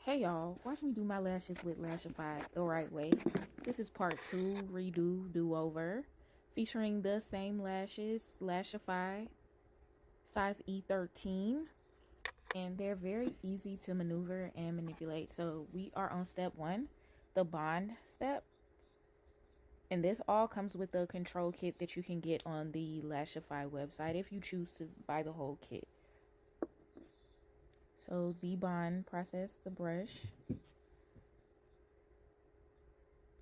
Hey y'all, watch me do my lashes with Lashify the right way. This is part 2, redo, do-over, featuring the same lashes, Lashify, size E13, and they're very easy to maneuver and manipulate. So we are on step 1, the bond step, and this all comes with the control kit that you can get on the Lashify website if you choose to buy the whole kit. So the bond process, the brush.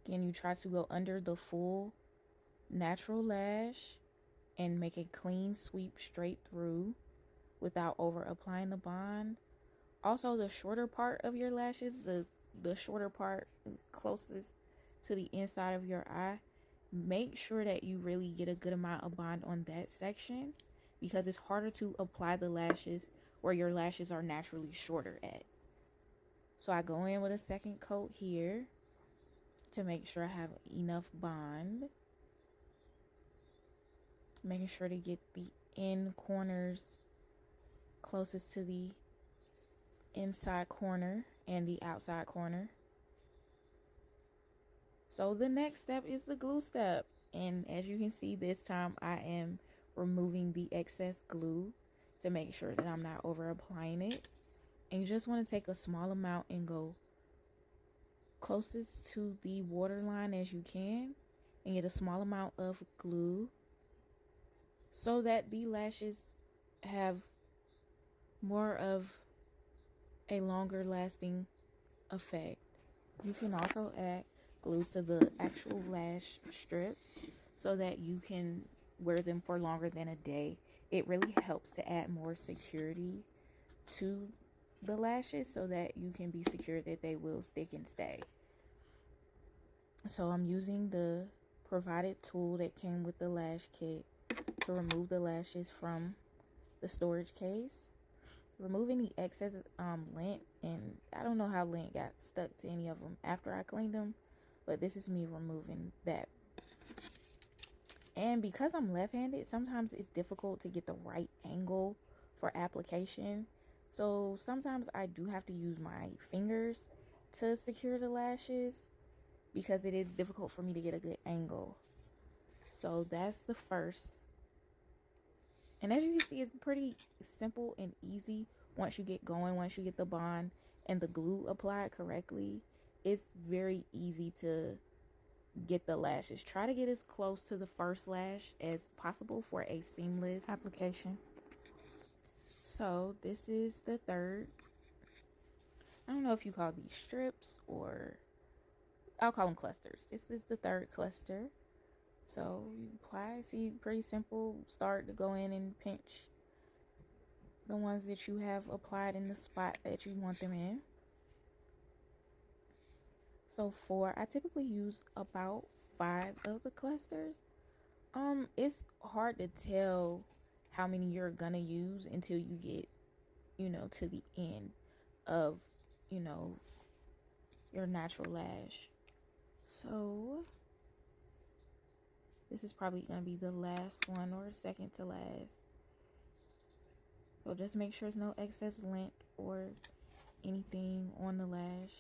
Again, you try to go under the full natural lash and make a clean sweep straight through without over applying the bond. Also, the shorter part of your lashes, the shorter part is closest to the inside of your eye, make sure that you really get a good amount of bond on that section because it's harder to apply the lashes where your lashes are naturally shorter at. So I go in with a second coat here to make sure I have enough bond. Making sure to get the end corners closest to the inside corner and the outside corner. So the next step is the glue step. And as you can see, this time I am removing the excess glue to make sure that I'm not over applying it. And you just want to take a small amount and go closest to the waterline as you can and get a small amount of glue so that the lashes have more of a longer lasting effect. You can also add glue to the actual lash strips so that you can wear them for longer than a day. It really helps to add more security to the lashes so that you can be secure that they will stick and stay. So I'm using the provided tool that came with the lash kit to remove the lashes from the storage case. Remove any excess lint, and I don't know how lint got stuck to any of them after I cleaned them, but this is me removing that. And because I'm left-handed, sometimes it's difficult to get the right angle for application. So sometimes I do have to use my fingers to secure the lashes because it is difficult for me to get a good angle. So that's the first. And as you can see, it's pretty simple and easy once you get going, once you get the bond and the glue applied correctly. It's very easy to get the lashes. Try to get as close to the first lash as possible for a seamless application. So this is the third. I don't know if you call these strips or I'll call them clusters. This is the third cluster. So you apply, see, pretty simple. Start to go in and pinch the ones that you have applied in the spot that you want them in. So I typically use about 5 of the clusters. It's hard to tell how many you're gonna use until you get, to the end of, your natural lash. So this is probably going to be the last one or second to last. So just make sure there's no excess lint or anything on the lash.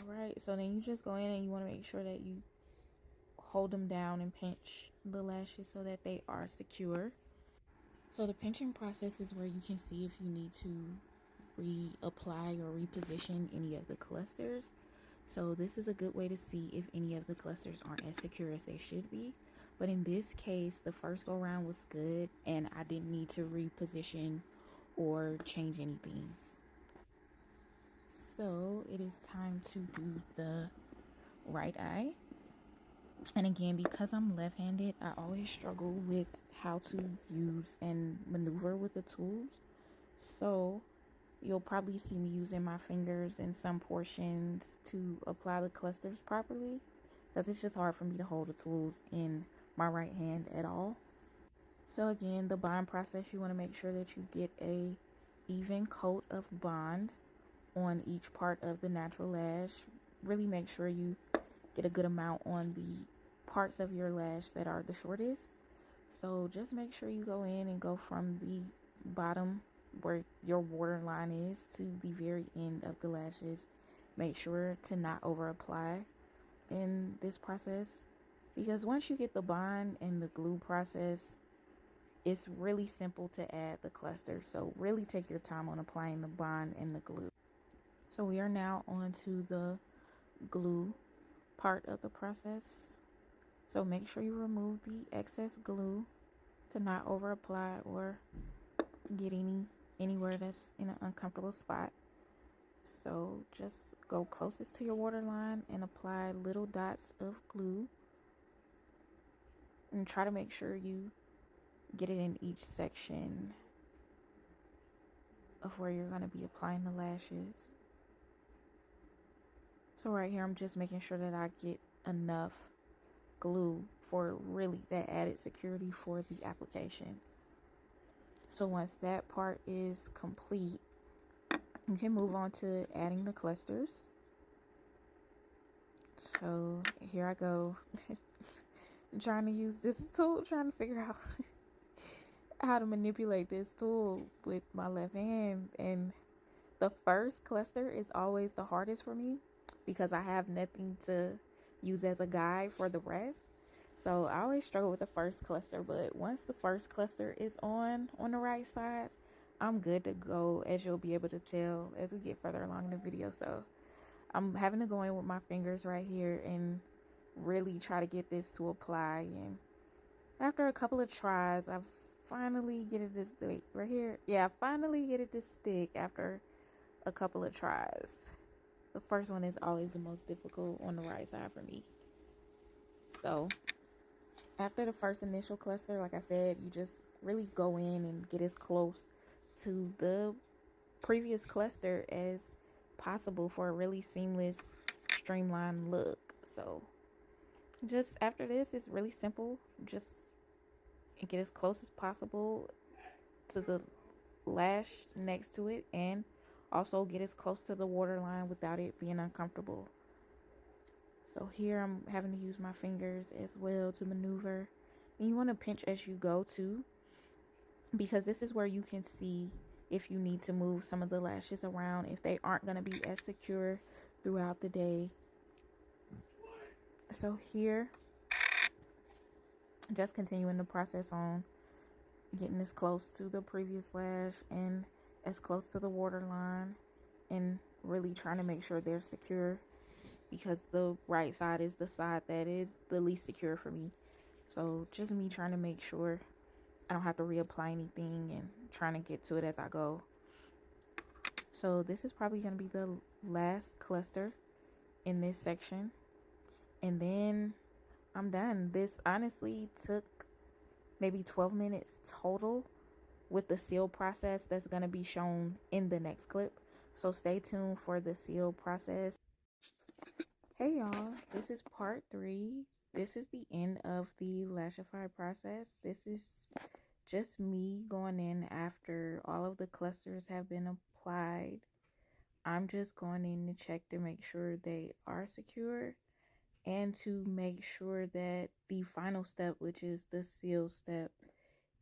Alright, so then you just go in and you want to make sure that you hold them down and pinch the lashes so that they are secure. So the pinching process is where you can see if you need to reapply or reposition any of the clusters. So this is a good way to see if any of the clusters aren't as secure as they should be. But in this case, the first go round was good and I didn't need to reposition or change anything. So it is time to do the right eye. And again, because I'm left-handed, I always struggle with how to use and maneuver with the tools. So you'll probably see me using my fingers in some portions to apply the clusters properly because it's just hard for me to hold the tools in my right hand at all. So again, the bond process, you want to make sure that you get a even coat of bond on each part of the natural lash. Really make sure you get a good amount on the parts of your lash that are the shortest. So just make sure you go in and go from the bottom where your waterline is to the very end of the lashes. Make sure to not over apply in this process, because once you get the bond and the glue process, it's really simple to add the cluster. So really take your time on applying the bond and the glue. So we are now on to the glue part of the process. So make sure you remove the excess glue to not over apply or get anywhere that's in an uncomfortable spot. So just go closest to your waterline and apply little dots of glue, and try to make sure you get it in each section of where you're going to be applying the lashes. So right here, I'm just making sure that I get enough glue for really that added security for the application. So once that part is complete, you can move on to adding the clusters. So here I go. I'm trying to use this tool, trying to figure out how to manipulate this tool with my left hand. And the first cluster is always the hardest for me because I have nothing to use as a guide for the rest. So I always struggle with the first cluster, but once the first cluster is on the right side, I'm good to go, as you'll be able to tell as we get further along in the video. So I'm having to go in with my fingers right here and really try to get this to apply. And after a couple of tries, I've finally get it to stick right here. Yeah, I finally get it to stick after a couple of tries. The first one is always the most difficult on the right side for me. So after the first initial cluster, like I said, you just really go in and get as close to the previous cluster as possible for a really seamless, streamlined look. So just after this, it's really simple. Just get as close as possible to the lash next to it, and also get as close to the waterline without it being uncomfortable. So here I'm having to use my fingers as well to maneuver. And you want to pinch as you go too, because this is where you can see if you need to move some of the lashes around, if they aren't going to be as secure throughout the day. So here, just continuing the process on getting as close to the previous lash and as close to the waterline, and really trying to make sure they're secure, because the right side is the side that is the least secure for me. So just me trying to make sure I don't have to reapply anything and trying to get to it as I go. So this is probably going to be the last cluster in this section, and then I'm done. This honestly took maybe 12 minutes total with the seal process that's going to be shown in the next clip. So stay tuned for the seal process. Hey y'all, this is part 3. This is the end of the Lashify process. This is just me going in after all of the clusters have been applied. I'm just going in to check to make sure they are secure, and to make sure that the final step, which is the seal step,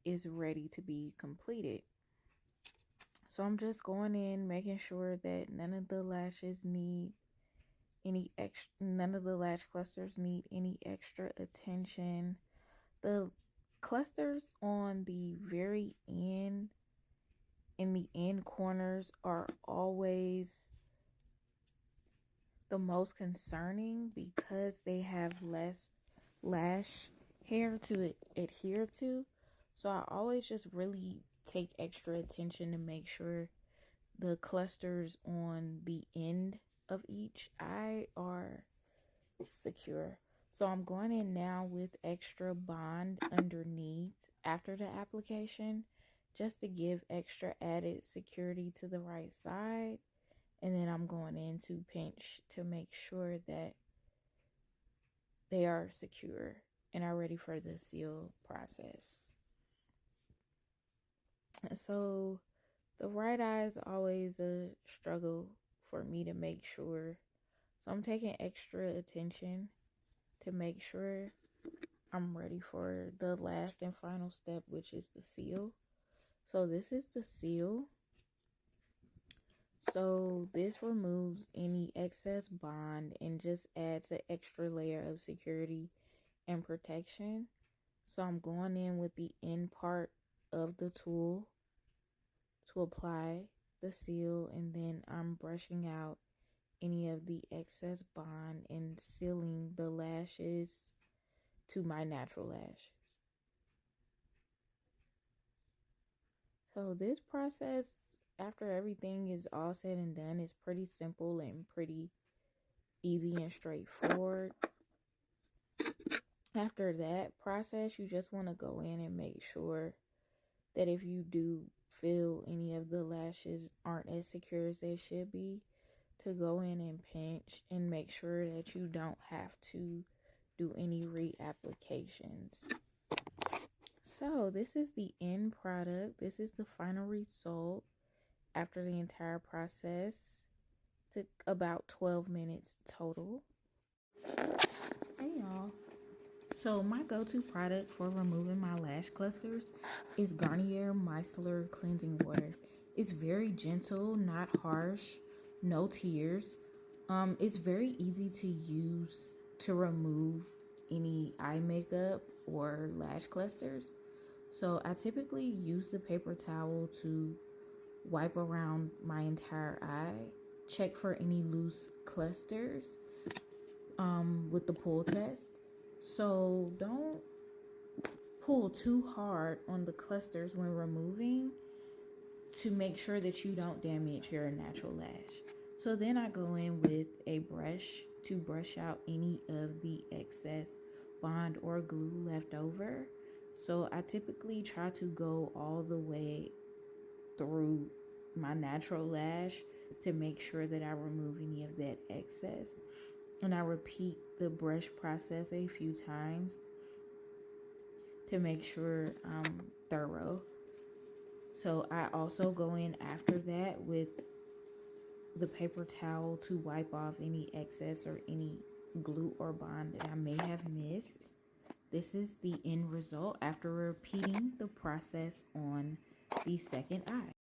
is ready to be completed. So I'm just going in, making sure that none of the lashes need none of the lash clusters need any extra attention. The clusters on the very end, in the end corners, are always the most concerning because they have less lash hair to adhere to. So I always just really take extra attention to make sure the clusters on the end of each eye are secure. So I'm going in now with extra bond underneath after the application, just to give extra added security to the right side. And then I'm going in to pinch to make sure that they are secure and are ready for the seal process. So the right eye is always a struggle for me to make sure. So I'm taking extra attention to make sure I'm ready for the last and final step, which is the seal. So this is the seal. So this removes any excess bond and just adds an extra layer of security and protection. So I'm going in with the end part of the tool to apply the seal, and then I'm brushing out any of the excess bond and sealing the lashes to my natural lashes. So this process, after everything is all said and done, is pretty simple and pretty easy and straightforward. After that process, you just want to go in and make sure that if you do feel any of the lashes aren't as secure as they should be, to go in and pinch and make sure that you don't have to do any reapplications. So this is the end product. This is the final result after the entire process. Took about 12 minutes total. Hey y'all. So my go-to product for removing my lash clusters is Garnier Micellar Cleansing Water. It's very gentle, not harsh, no tears. It's very easy to use to remove any eye makeup or lash clusters. So I typically use the paper towel to wipe around my entire eye, check for any loose clusters with the pull test. So don't pull too hard on the clusters when removing to make sure that you don't damage your natural lash. So then I go in with a brush to brush out any of the excess bond or glue left over. So I typically try to go all the way through my natural lash to make sure that I remove any of that excess. And I repeat the brush process a few times to make sure I'm thorough. So I also go in after that with the paper towel to wipe off any excess or any glue or bond that I may have missed. This is the end result after repeating the process on the second eye.